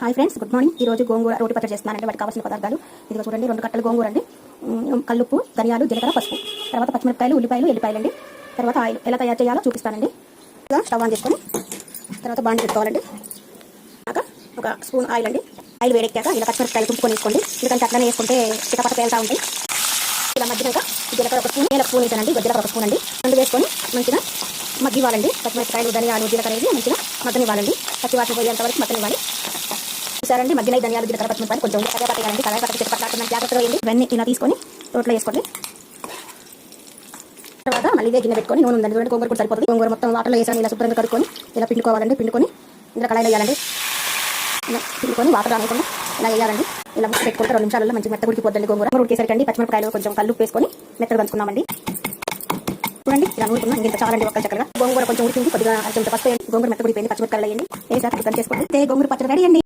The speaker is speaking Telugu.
Hi friends, good morning. ఈ రోజు గోంగూర రోటి పచ్చడి చేస్తున్నానండి. వాటికి కావాల్సిన పదార్థాలు ఇదిగో చూడండి. 2 కట్టలు గోంగూర అండి, కల్లుప్పు, ధనియాలు, జీలకర్ర, పసుపు, తర్వాత పచ్చిమిరపకాయలు, ఉల్లిపాయలు, ఎల్లిపాయలండి. తర్వాత ఆయిల్ ఎలా తయారు చేయాలో చూపిస్తానండి. ఇలా స్టవ్ ఆన్ చేసుకొని తర్వాత బాండి పెట్టుకోవాలండి. ఒక స్పూన్ ఆయిల్ అండి. ఆయిల్ వేడెక్కాక ఇలా పచ్చిమిరపకాయలు తుంపుకొని వేసుకోండి. ఎందుకంటే అట్లనే వేసుకుంటే చిటపట పేలుతూ ఉంటాయి. ఇలా మగ్గినాక జీలకర్ర ఒక స్పూన్, స్పూన్ ఇస్తానండి. జీలకర్ర ఒక స్పూన్ అండి. 2 వేసుకొని మంచిగా మగ్గివ్వాలండి. పచ్చిమిరపకాయలు, ధనియాలు, జీలకర్ర వేసి మంచిగా మగ్గనివ్వాలండి. పచ్చివాసన పోయేంత వరకు మగ్గనివ్వాలి. చూసారండి, మధ్యలో ధనియాలు, జీలకర్ర, పచ్చిమిరపకాయలు కొంచెం కరివేపాకు కలర్ పట్టాలని జాగ్రత్తగా వేయండి. ఇవన్నీ ఇలా తీసుకొని రోట్లో వేసుకోండి. తర్వాత మళ్ళీ ఇదే గిన్నె పెట్టుకొని నూనె ఉందండి. చూడండి, గోంగూర కూడా సరిపోతుంది. గోంగూర మొత్తం వాటర్లో వేసాను. ఇలా శుభ్రంగా కడుక్కొని ఇలా పిండుకోవాలండి. పిండుకొని ఇలా కళాయిలో వేయాలండి. ఇలా పిండుకొని వాటర్ రానివ్వకుండా ఇలా వేయాలండి. ఇలా ముక్క పెట్టుకుంటే 2 నిమిషాలలో మంచి మెత్త ఉడికిపోద్దండి. గోంగూర ఉడికేసరికండి పచ్చిమిరపకాయలు కొంచెం కల్లుప్పు వేసుకొని మెత్తగా దంచుకున్నామండి. చూడండి, ఇలా నూరుకున్నాం. ఇంత చాలండి ఒక్కలు చక్కగా. గోంగూర కొంచెం ఉడికింది, కొద్దిగా కొంచెం పసుపు వేయండి. గోంగూర మెత్త ఉడిపోయింది. పచ్చిమిరపకాయలు వేయండి. వేసాక దంచేసుకోండి. గోంగూర పచ్చడి రెడీ అండి.